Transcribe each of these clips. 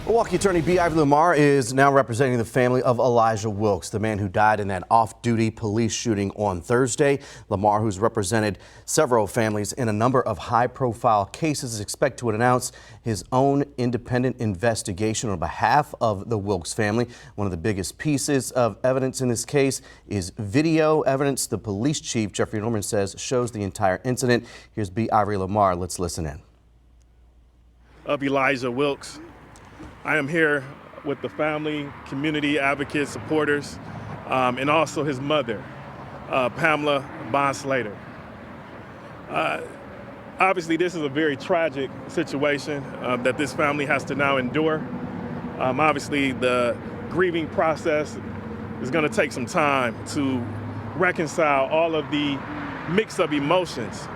Milwaukee attorney B. Ivory Lamar is now representing the family of Elijah Wilkes, the man who died in that off-duty police shooting on Thursday. Lamar, who's represented several families in a number of high-profile cases, is expected to announce his own independent investigation on behalf of the Wilkes family. One of the biggest pieces of evidence in this case is video evidence the police chief, Jeffrey Norman, says shows the entire incident. Here's B. Ivory Lamar. Let's listen in. Of Elijah Wilkes. I am here with the family, community advocates, supporters, and also his mother, Pamela Bond Slater. Obviously, this is a very tragic situation that this family has to now endure. Obviously, the grieving process is going to take some time to reconcile all of the mix of emotions,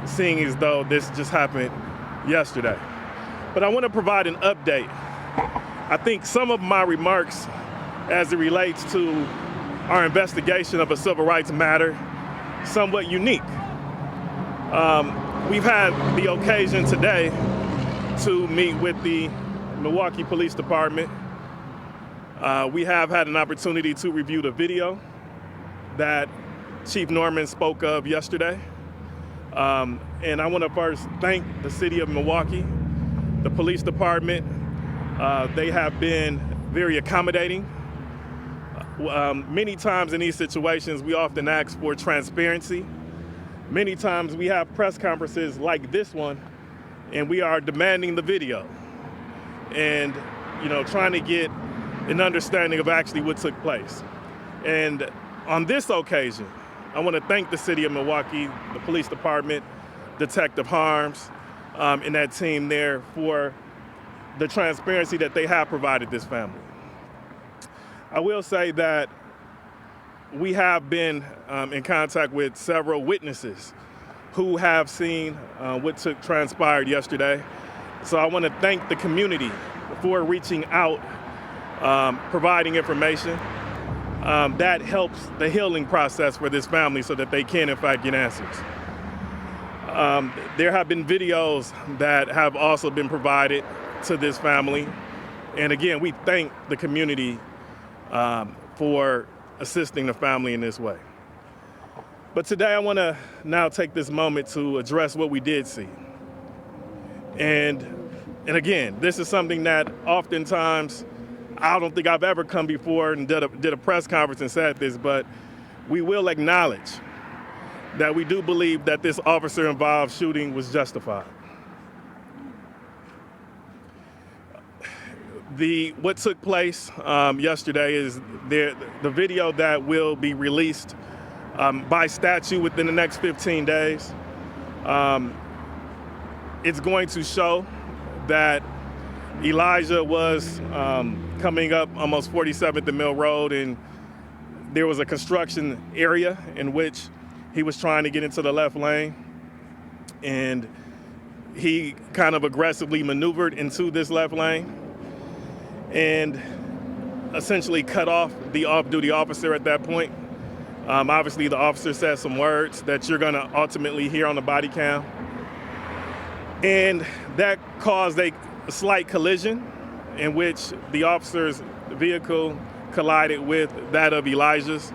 seeing as though this just happened yesterday. But I want to provide an update. I think some of my remarks as it relates to our investigation of a civil rights matter somewhat unique. We've had the occasion today to meet with the Milwaukee Police Department. We have had an opportunity to review the video that Chief Norman spoke of yesterday. And I want to first thank the city of Milwaukee, the police department. They have been very accommodating. Many times in these situations, we often ask for transparency. Many times we have press conferences like this one, and we are demanding the video and, trying to get an understanding of actually what took place. And on this occasion, I want to thank the city of Milwaukee, the police department, Detective Harms, and that team there for the transparency that they have provided this family. I will say that we have been in contact with several witnesses who have seen what transpired yesterday. So I want to thank the community for reaching out, providing information that helps the healing process for this family so that they can, in fact, get answers. There have been videos that have also been provided to this family. And again, we thank the community for assisting the family in this way. But today I want to now take this moment to address what we did see. And again, this is something that oftentimes I don't think I've ever come before and did a press conference and said this, but we will acknowledge that we do believe that this officer-involved shooting was justified. What took place yesterday is the video that will be released by statute within the next 15 days. It's going to show that Elijah was coming up almost 47th and Mill Road, and there was a construction area in which he was trying to get into the left lane, and he kind of aggressively maneuvered into this left lane and essentially cut off the off-duty officer at that point. Obviously, the officer said some words that you're going to ultimately hear on the body cam. And that caused a slight collision in which the officer's vehicle collided with that of Elijah's.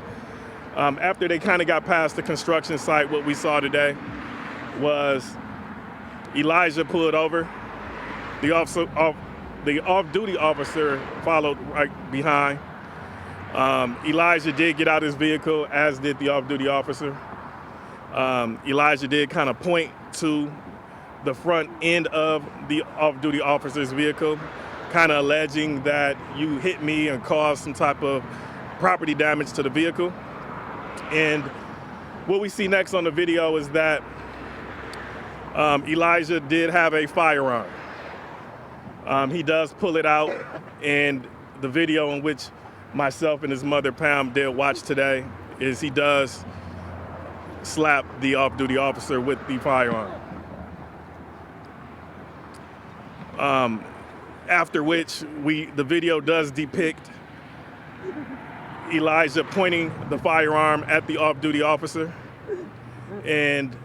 After they kind of got past the construction site, what we saw today was Elijah pulled over. The off-duty officer followed right behind. Elijah did get out his vehicle, as did the off-duty officer. Elijah did kind of point to the front end of the off-duty officer's vehicle, kind of alleging that you hit me and caused some type of property damage to the vehicle. And what we see next on the video is that Elijah did have a firearm. He does pull it out, and the video in which myself and his mother, Pam, did watch today is he does slap the off-duty officer with the firearm. After which the video does depict Elijah pointing the firearm at the off-duty officer, and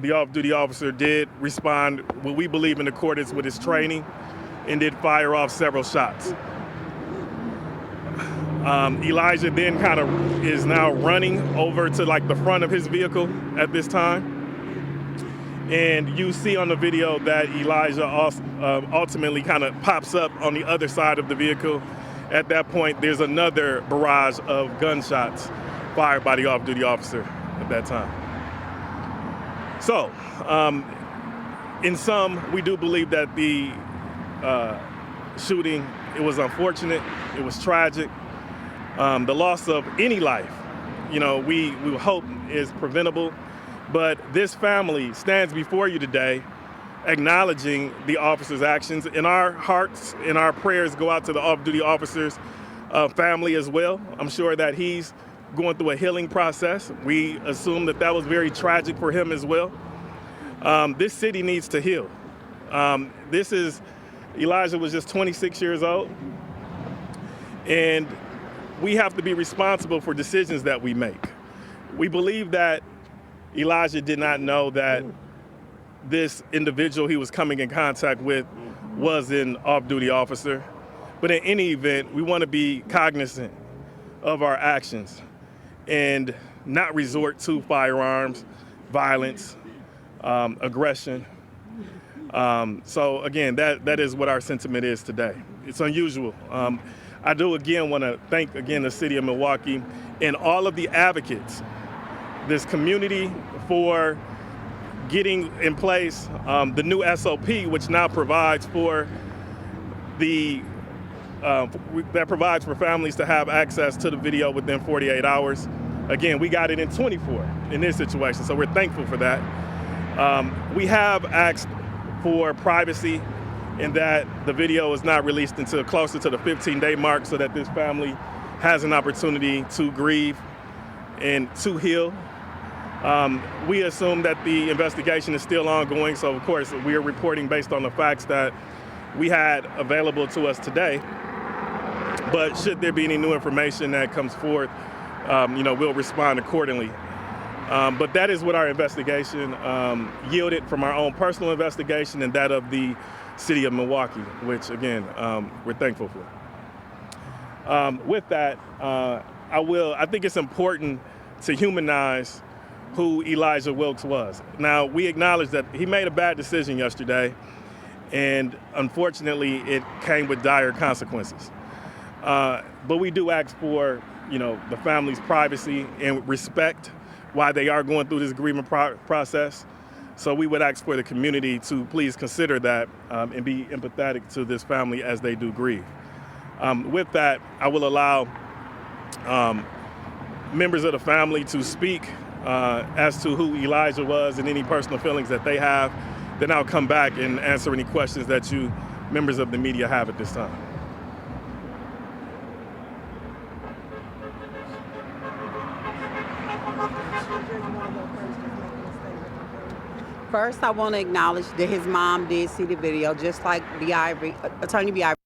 the off-duty officer did respond what we believe in accordance with his training and did fire off several shots. Elijah then kind of is now running over to like the front of his vehicle at this time. And you see on the video that Elijah ultimately kind of pops up on the other side of the vehicle. At that point, there's another barrage of gunshots fired by the off-duty officer at that time. So, in sum, we do believe that the shooting, it was unfortunate, it was tragic. The loss of any life, we hope is preventable. But this family stands before you today acknowledging the officer's actions. And our hearts and our prayers go out to the off-duty officer's family as well. I'm sure that he's going through a healing process. We assume that that was very tragic for him as well. This city needs to heal. Elijah was just 26 years old. And we have to be responsible for decisions that we make. We believe that Elijah did not know that this individual he was coming in contact with was an off-duty officer. But in any event, we want to be cognizant of our actions and not resort to firearms, violence, aggression. So again, that is what our sentiment is today. It's unusual. I do again want to thank the city of Milwaukee and all of the advocates, this community, for getting in place the new SOP, which now provides for provides for families to have access to the video within 48 hours. Again, we got it in 24 in this situation, so we're thankful for that. We have asked for privacy in that the video is not released until closer to the 15-day mark so that this family has an opportunity to grieve and to heal. We assume that the investigation is still ongoing, so of course we are reporting based on the facts that we had available to us today. But should there be any new information that comes forth, we'll respond accordingly. But that is what our investigation yielded from our own personal investigation and that of the city of Milwaukee, which again, we're thankful for. With that, I think it's important to humanize who Elijah Wilkes was. Now, we acknowledge that he made a bad decision yesterday, and unfortunately, it came with dire consequences. But we do ask for, the family's privacy and respect while they are going through this grievance process. So we would ask for the community to please consider that and be empathetic to this family as they do grieve. With that, I will allow members of the family to speak as to who Elijah was and any personal feelings that they have. Then I'll come back and answer any questions that you members of the media have at this time. First, I want to acknowledge that his mom did see the video, just like Attorney Biivri